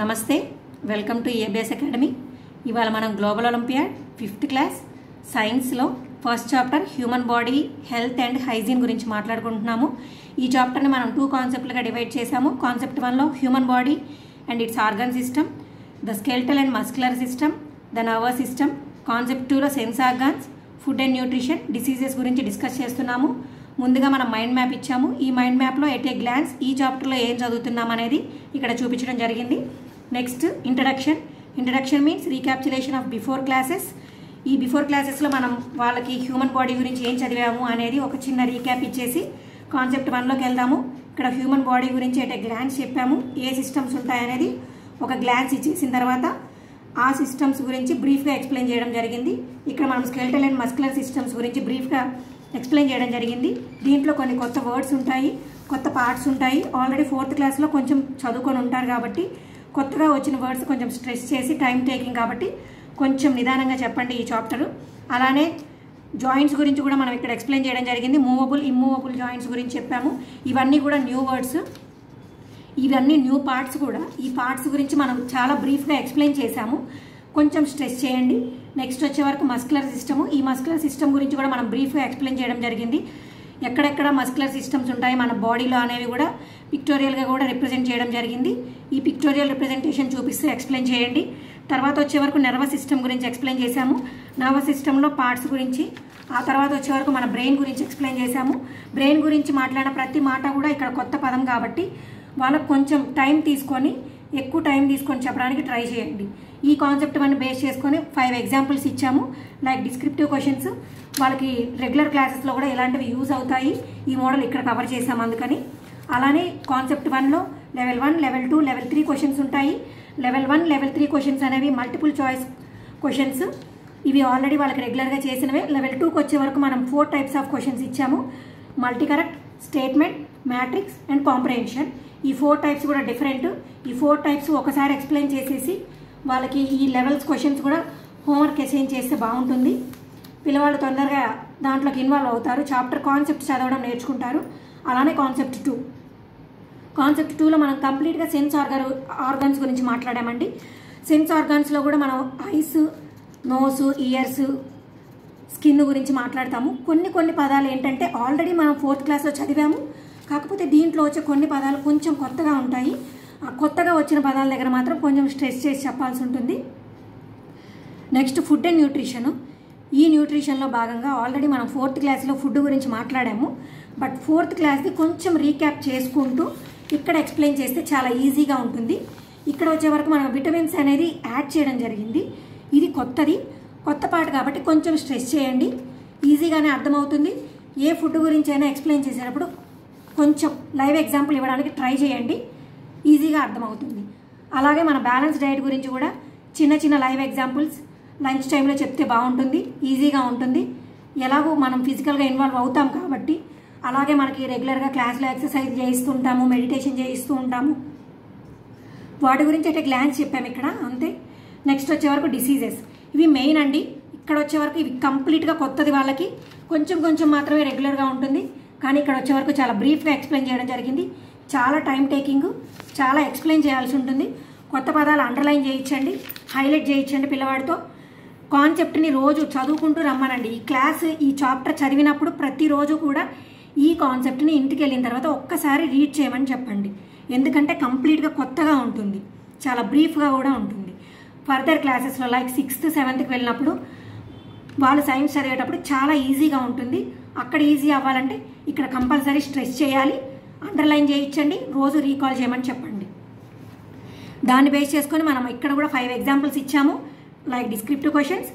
నమస్తే welcome to ABS academy. ఇవాళ మనం గ్లోబల్ ఒలింపియాడ్ 5th క్లాస్ సైన్స్లో first chapter human body health and hygiene గురించి మాట్లాడుకుంటున్నాము. ఈ చాప్టర్ని మనం 2 కాన్సెప్ట్లుగా డివైడ్ చేసాము. కాన్సెప్ట్ 1లో human body and its organ system, the skeletal and muscular system, the nervous system. Concept 2లో sense organs, food and nutrition, diseases గురించి డిస్కస్ చేస్తున్నాము. ముందుగా మనం మైండ్ మ్యాప్ ఇచ్చాము. ఈ మైండ్ మ్యాప్లో ఎట్ ఏ గ్లాన్స్ ఈ చాప్టర్లో ఏం చదువుతున్నాం అనేది ఇక్కడ చూపించడం జరిగింది. Next introduction means రీక్యాప్చులేషన్ of before classes. ఈ బిఫోర్ క్లాసెస్లో మనం వాళ్ళకి హ్యూమన్ బాడీ గురించి ఏం చదివాము అనేది ఒక చిన్న రీక్యాప్ ఇచ్చేసి కాన్సెప్ట్ 1లోకి వెళ్దాము. ఇక్కడ హ్యూమన్ బాడీ గురించి ఎట్ ఏ గ్లాన్స్ చెప్పాము. ఏ సిస్టమ్స్ ఉంటాయనేది ఒక గ్లాన్స్ ఇచ్చేసిన తర్వాత ఆ సిస్టమ్స్ గురించి బ్రీఫ్గా ఎక్స్ప్లెయిన్ చేయడం జరిగింది. ఇక్కడ మనం స్కెల్టల్ అండ్ మస్కులర్ సిస్టమ్స్ గురించి బ్రీఫ్గా ఎక్స్ప్లెయిన్ చేయడం జరిగింది. దీంట్లో కొన్ని కొత్త వర్డ్స్ ఉంటాయి, కొత్త పార్ట్స్ ఉంటాయి. ఆల్రెడీ 4th క్లాస్లో కొంచెం చదువుకొని ఉంటారు కాబట్టి కొత్తగా వచ్చిన వర్డ్స్ కొంచెం స్ట్రెస్ చేసి టైం టేకింగ్ కాబట్టి కొంచెం నిదానంగా చెప్పండి ఈ చాప్టర్. అలానే జాయింట్స్ గురించి కూడా మనం ఇక్కడ ఎక్స్ప్లెయిన్ చేయడం జరిగింది. మూవబుల్ ఇమ్మూవబుల్ జాయింట్స్ గురించి చెప్పాము. ఇవన్నీ కూడా న్యూ వర్డ్స్, ఇవన్నీ న్యూ పార్ట్స్ కూడా. ఈ పార్ట్స్ గురించి మనం చాలా బ్రీఫ్గా ఎక్స్ప్లెయిన్ చేశాము. కొంచెం స్ట్రెస్ చేయండి. నెక్స్ట్ వచ్చే వరకు మస్కులర్ సిస్టము. ఈ మస్కులర్ సిస్టమ్ గురించి కూడా మనం బ్రీఫ్గా ఎక్స్ప్లెయిన్ చేయడం జరిగింది. ఎక్కడెక్కడ మస్కులర్ సిస్టమ్స్ ఉంటాయి మన బాడీలో అనేవి కూడా పిక్టోరియల్గా కూడా రిప్రజెంట్ చేయడం జరిగింది. ఈ పిక్టోరియల్ రిప్రజెంటేషన్ చూపిస్తూ ఎక్స్ప్లెయిన్ చేయండి. తర్వాత వచ్చే వరకు నర్వస్ సిస్టమ్ గురించి ఎక్స్ప్లెయిన్ చేశాము. నర్వస్ సిస్టంలో పార్ట్స్ గురించి. ఆ తర్వాత వచ్చే వరకు మన బ్రెయిన్ గురించి ఎక్స్ప్లెయిన్ చేశాము. బ్రెయిన్ గురించి మాట్లాడిన ప్రతి మాట కూడా ఇక్కడ కొత్త పదం కాబట్టి వాళ్ళకు కొంచెం టైం తీసుకొని ఎక్కువ టైం తీసుకొని చెప్పడానికి ట్రై చేయండి. ఈ కాన్సెప్ట్ మనం బేస్ చేసుకొని 5 ఎగ్జాంపుల్స్ ఇచ్చాము. లైక్ డిస్క్రిప్టివ్ క్వశ్చన్స్ వాళ్ళకి రెగ్యులర్ క్లాసెస్లో కూడా ఇలాంటివి యూజ్ అవుతాయి. ఈ మోడల్ ఇక్కడ కవర్ చేసాము అందుకని. అలానే కాన్సెప్ట్ 1లో లెవెల్ 1, లెవెల్ 2, లెవెల్ 3 క్వశ్చన్స్ ఉంటాయి. లెవెల్ 1, లెవెల్ 3 క్వశ్చన్స్ అనేవి మల్టిపుల్ చాయిస్ క్వశ్చన్స్. ఇవి ఆల్రెడీ వాళ్ళకి రెగ్యులర్గా చేసినవే. లెవెల్ 2కి వచ్చే వరకు మనం 4 టైప్స్ ఆఫ్ క్వశ్చన్స్ ఇచ్చాము. Multi correct, statement, matrix and comprehension. ఈ 4 టైప్స్ కూడా డిఫరెంట్. ఈ 4 టైప్స్ ఒకసారి ఎక్స్ప్లెయిన్ చేసేసి వాళ్ళకి ఈ లెవెల్స్ క్వశ్చన్స్ కూడా హోంవర్క్ అసైన్ చేస్తే బాగుంటుంది. పిల్లవాళ్ళు తొందరగా దాంట్లోకి ఇన్వాల్వ్ అవుతారు. చాప్టర్ కాన్సెప్ట్ చదవడం నేర్చుకుంటారు. అలానే కాన్సెప్ట్ 2లో మనం కంప్లీట్గా సెన్స్ ఆర్గన్స్ గురించి మాట్లాడామండి. సెన్స్ ఆర్గాన్స్లో కూడా మనం ఐస్, నోస్, ఇయర్స్, స్కిన్ గురించి మాట్లాడతాము. కొన్ని పదాలు ఏంటంటే ఆల్రెడీ మనం 4th క్లాస్లో చదివాము. కాకపోతే దీంట్లో వచ్చే కొన్ని పదాలు కొంచెం కొత్తగా ఉంటాయి. ఆ కొత్తగా వచ్చిన పదాల దగ్గర మాత్రం కొంచెం స్ట్రెస్ చేసి చెప్పాల్సి ఉంటుంది. Next food and nutrition. ఈ న్యూట్రిషన్లో భాగంగా ఆల్రెడీ మనం 4th క్లాస్లో ఫుడ్ గురించి మాట్లాడాము. బట్ 4th క్లాస్ది కొంచెం రీక్యాప్ చేసుకుంటూ ఇక్కడ ఎక్స్ప్లెయిన్ చేస్తే చాలా ఈజీగా ఉంటుంది. ఇక్కడ వచ్చే వరకు మనం విటమిన్స్ అనేది యాడ్ చేయడం జరిగింది. ఇది కొత్త పార్ట్ కాబట్టి కొంచెం స్ట్రెస్ చేయండి. ఈజీగానే అర్థమవుతుంది. ఏ ఫుడ్ గురించి అయినా ఎక్స్ప్లెయిన్ చేసేటప్పుడు కొంచెం లైవ్ ఎగ్జాంపుల్ ఇవ్వడానికి ట్రై చేయండి. ఈజీగా అర్థమవుతుంది. అలాగే మన బ్యాలెన్స్ డైట్ గురించి కూడా చిన్న లైవ్ ఎగ్జాంపుల్స్ లంచ్ టైంలో చెప్తే బాగుంటుంది. ఈజీగా ఉంటుంది. ఎలాగో మనం ఫిజికల్గా ఇన్వాల్వ్ అవుతాం కాబట్టి. అలాగే మనకి రెగ్యులర్గా క్లాస్లో ఎక్సర్సైజ్ చేయిస్తూ ఉంటాము, మెడిటేషన్ చేయిస్తూ ఉంటాము. వాటి గురించి అయితే గ్లాన్స్ చెప్పాము ఇక్కడ అంతే. నెక్స్ట్ వచ్చే వరకు డిసీజెస్. ఇవి మెయిన్ అండి. ఇక్కడ వచ్చే వరకు ఇవి కంప్లీట్గా కొత్తది. వాళ్ళకి కొంచెం మాత్రమే రెగ్యులర్గా ఉంటుంది. కానీ ఇక్కడ వచ్చే వరకు చాలా బ్రీఫ్గా ఎక్స్ప్లెయిన్ చేయడం జరిగింది. చాలా టైం టేకింగ్, చాలా ఎక్స్ప్లెయిన్ చేయాల్సి ఉంటుంది. కొత్త పదాలు అండర్లైన్ చేయించండి, హైలైట్ చేయించండి పిల్లవాడితో. కాన్సెప్ట్ని రోజు చదువుకుంటూ రమ్మనండి. ఈ చాప్టర్ చదివినప్పుడు ప్రతిరోజు కూడా ఈ కాన్సెప్ట్ని ఇంటికి వెళ్ళిన తర్వాత ఒక్కసారి రీడ్ చేయమని చెప్పండి. ఎందుకంటే కంప్లీట్గా కొత్తగా ఉంటుంది, చాలా బ్రీఫ్గా కూడా ఉంటుంది. ఫర్దర్ క్లాసెస్లో లైక్ 6th, 7thకి వెళ్ళినప్పుడు వాళ్ళు సైన్స్ చదివేటప్పుడు చాలా ఈజీగా ఉంటుంది. అక్కడ ఈజీ అవ్వాలంటే ఇక్కడ కంపల్సరీ స్ట్రెస్ చేయాలి, అండర్లైన్ చేయించండి, రోజు రీకాల్ చేయమని చెప్పండి. దాన్ని బేస్ చేసుకొని మనం ఇక్కడ కూడా 5 ఎగ్జాంపుల్స్ ఇచ్చాము. Like descriptive questions.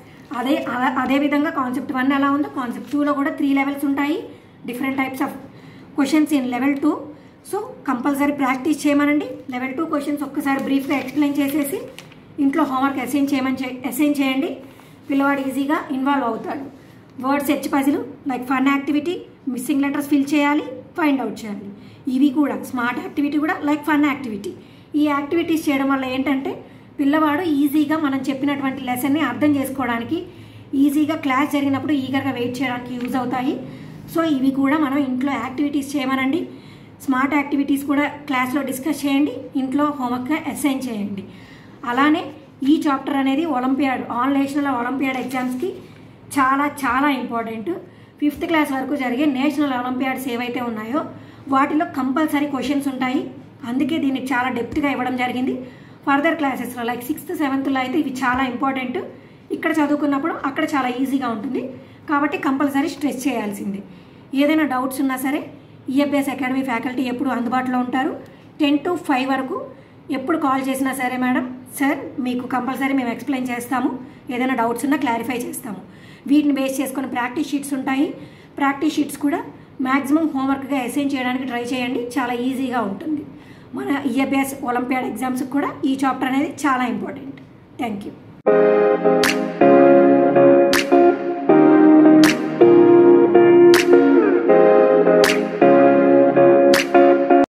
అదేవిధంగా కాన్సెప్ట్ 1 ఎలా ఉందో కాన్సెప్ట్ 2లో కూడా 3 లెవెల్స్ ఉంటాయి. Different types of questions in level 2. So compulsory practice చేయమనండి. లెవెల్ 2 క్వశ్చన్స్ ఒక్కసారి బ్రీఫ్గా ఎక్స్ప్లెయిన్ చేసేసి ఇంట్లో హోంవర్క్ అసైన్ చేయండి. పిల్లవాడు ఈజీగా ఇన్వాల్వ్ అవుతాడు. Word search puzzle, like fun activity, missing letters fill చేయాలి, ఫైండ్ అవుట్ చేయాలి. ఇవి కూడా స్మార్ట్ యాక్టివిటీ కూడా లైక్ ఫన్ యాక్టివిటీ. ఈ యాక్టివిటీస్ చేయడం వల్ల ఏంటంటే పిల్లవాడు ఈజీగా మనం చెప్పినటువంటి లెసన్ని అర్థం చేసుకోవడానికి, ఈజీగా క్లాస్ జరిగినప్పుడు ఈగర్గా వెయిట్ చేయడానికి యూజ్ అవుతాయి. సో ఇవి కూడా మనం ఇంట్లో యాక్టివిటీస్ చేయమనండి. స్మార్ట్ యాక్టివిటీస్ కూడా క్లాస్లో డిస్కస్ చేయండి, ఇంట్లో హోంవర్క్గా అసైన్ చేయండి. అలానే ఈ చాప్టర్ అనేది ఒలింపియాడ్ నేషనల్ ఒలింపియాడ్ ఎగ్జామ్స్కి చాలా చాలా ఇంపార్టెంట్. 5th క్లాస్ వరకు జరిగే నేషనల్ ఒలింపియాడ్స్ ఏవైతే ఉన్నాయో వాటిలో కంపల్సరీ క్వశ్చన్స్ ఉంటాయి. అందుకే దీన్ని చాలా డెప్త్గా ఇవ్వడం జరిగింది. ఫర్దర్ క్లాసెస్లో లైక్ 6th 7thలో అయితే ఇవి చాలా ఇంపార్టెంట్. ఇక్కడ చదువుకున్నప్పుడు అక్కడ చాలా ఈజీగా ఉంటుంది కాబట్టి కంపల్సరీ స్ట్రెస్ చేయాల్సింది. ఏదైనా డౌట్స్ ఉన్నా సరే ఈఎఫ్బిఎస్ అకాడమీ ఫ్యాకల్టీ ఎప్పుడు అందుబాటులో ఉంటారు. 10 to 5 వరకు ఎప్పుడు కాల్ చేసినా సరే మేడం సార్ మీకు కంపల్సరీ మేము ఎక్స్ప్లెయిన్ చేస్తాము, ఏదైనా డౌట్స్ ఉన్నా క్లారిఫై చేస్తాము. వీటిని బేస్ చేసుకొని ప్రాక్టీస్ షీట్స్ ఉంటాయి. ప్రాక్టీస్ షీట్స్ కూడా మ్యాక్సిమం హోంవర్క్గా అసైన్ చేయడానికి ట్రై చేయండి, చాలా ఈజీగా ఉంటుంది. మన ఈఎఫ్బిఎస్ ఒలింపియాడ్ ఎగ్జామ్స్కి కూడా ఈ చాప్టర్ అనేది చాలా ఇంపార్టెంట్. Thank you.